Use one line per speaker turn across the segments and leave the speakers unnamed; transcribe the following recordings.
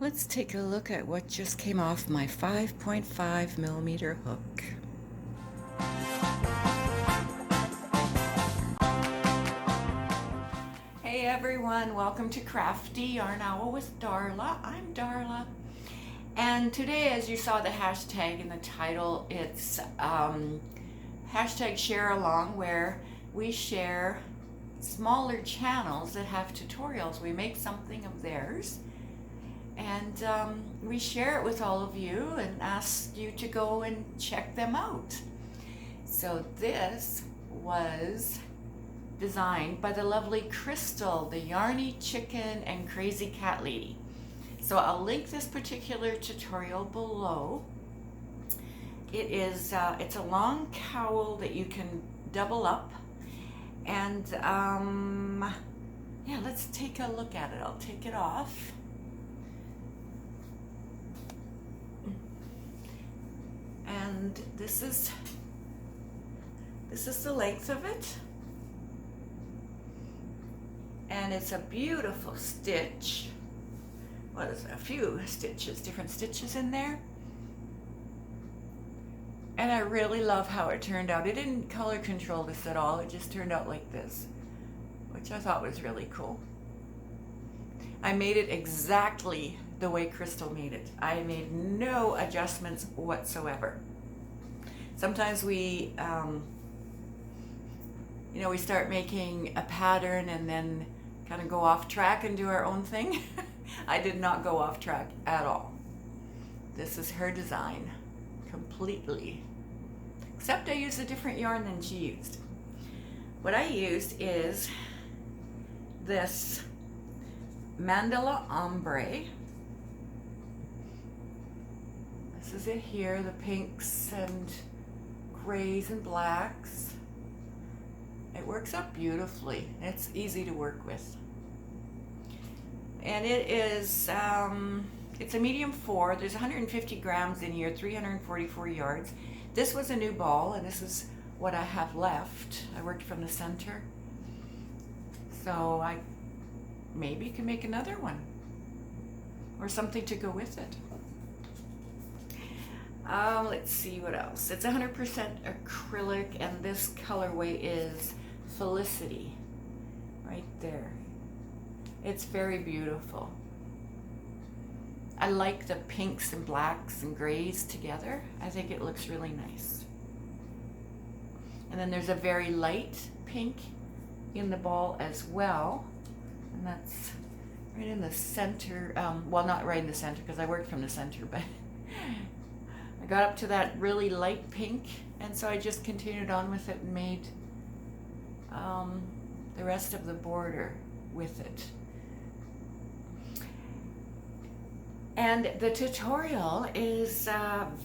Let's take a look at what just came off my 5.5 millimeter hook. Hey everyone, welcome to Crafty Yarn Owl with Darla. I'm Darla. And today, as you saw the hashtag in the title, it's hashtag share along, where we share smaller channels that have tutorials. We make something of theirs and we share it with all of you and ask you to go and check them out. So this was designed by the lovely Crystal, the Yarny Chicken and Crazy Cat Lady. So I'll link this particular tutorial below. It is it's a long cowl that you can double up, and yeah, let's take a look at it. I'll take it off. And this is the length of it, and it's a beautiful stitch. What is it? A few stitches, different stitches in there, and I really love how it turned out. It didn't color control this at all. It just turned out like this, which I thought was really cool. I made it exactly the way Crystal made it. I made no adjustments whatsoever. Sometimes we we start making a pattern and then kind of go off track and do our own thing. I did not go off track at all. This is her design completely, except I used a different yarn than she used. What I used is this Mandala Ombre. This is it here, the pinks and grays and blacks. It works out beautifully. It's easy to work with. And it is, it's a medium 4. There's 150 grams in here, 344 yards. This was a new ball, and this is what I have left. I worked from the center. So I maybe can make another one or something to go with it. Let's see what else. It's 100% acrylic, and this colorway is Felicity right there. It's very beautiful. I like the pinks and blacks and grays together. I think it looks really nice. And then there's a very light pink in the ball as well, and that's right in the center. Well, not right in the center because I worked from the center, but I got up to that really light pink, and so I just continued on with it and made the rest of the border with it. And the tutorial is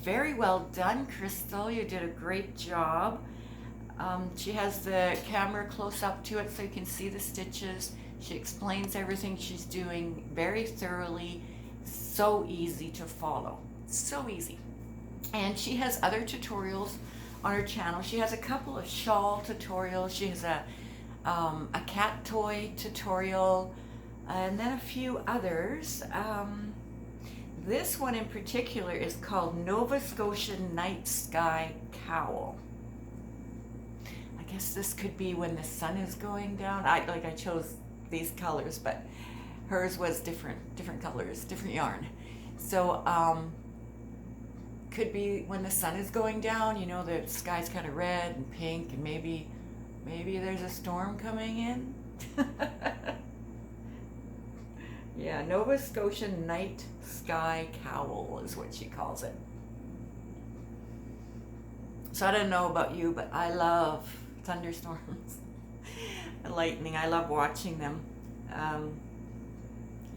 very well done, Crystal. You did a great job. She has the camera close up to it so you can see the stitches. She explains everything she's doing very thoroughly. So easy to follow. So easy. And she has other tutorials on her channel. She has a couple of shawl tutorials. She has a cat toy tutorial, and then a few others. This one in particular is called Nova Scotian Night Sky Cowl. I guess this could be when the sun is going down. I chose these colors, but hers was different colors, different yarn. So could be when the sun is going down, you know, the sky's kind of red and pink, and maybe there's a storm coming in. Yeah, Nova Scotian Night Sky Cowl is what she calls it. So I don't know about you, but I love thunderstorms and lightning. I love watching them.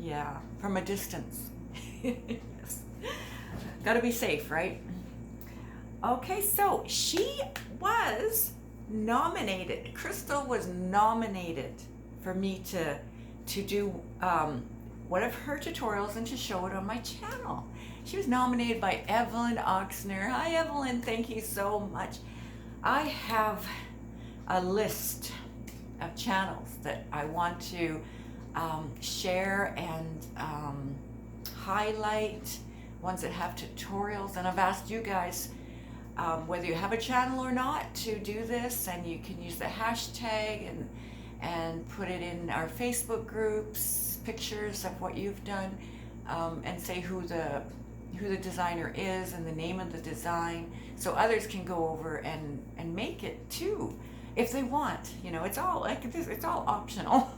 Yeah, from a distance. Yes. Got to be safe, right? Okay, so she was nominated. Crystal was nominated for me to do one of her tutorials and to show it on my channel. She was nominated by Evelyn Oxner. Hi, Evelyn. Thank you so much. I have a list of channels that I want to share and highlight, ones that have tutorials. And I've asked you guys whether you have a channel or not to do this, and you can use the hashtag and put it in our Facebook groups, pictures of what you've done, and say who the designer is and the name of the design, so others can go over and make it too if they want. You know, it's all like this, it's all optional.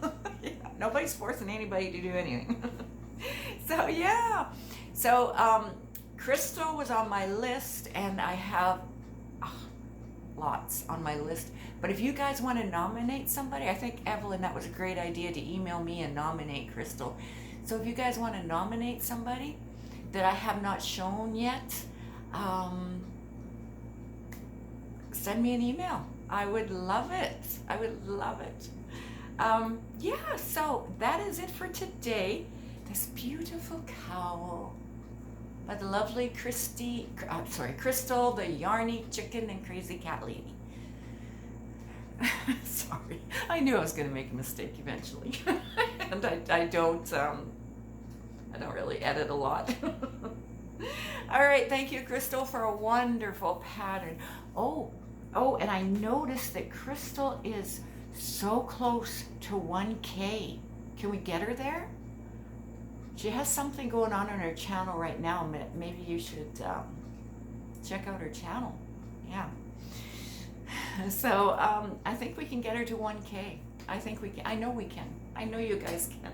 Yeah, nobody's forcing anybody to do anything. So yeah, so Crystal was on my list, and I have lots on my list. But if you guys want to nominate somebody, I think Evelyn, that was a great idea to email me and nominate Crystal. So if you guys want to nominate somebody that I have not shown yet, send me an email. I would love it. I would love it. Yeah, so that is it for today. This beautiful cowl by the lovely Crystal, the yarny chicken and crazy cat lady. Sorry, I knew I was going to make a mistake eventually. And I don't really edit a lot. All right, thank you, Crystal, for a wonderful pattern. Oh, and I noticed that Crystal is so close to 1K. Can we get her there? She has something going on her channel right now. Maybe you should check out her channel. Yeah. So I think we can get her to 1K. I think we can. I know we can. I know you guys can.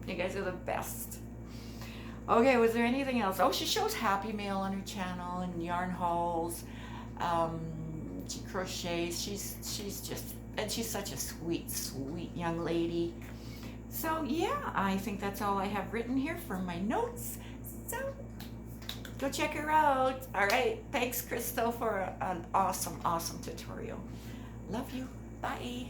You guys are the best. Okay, was there anything else? Oh, she shows Happy Mail on her channel and yarn hauls. She crochets. She's just, and she's such a sweet, sweet young lady. So yeah, I think that's all I have written here for my notes. So go check her out. All right, thanks, Crystal, for an awesome, awesome tutorial. Love you. Bye.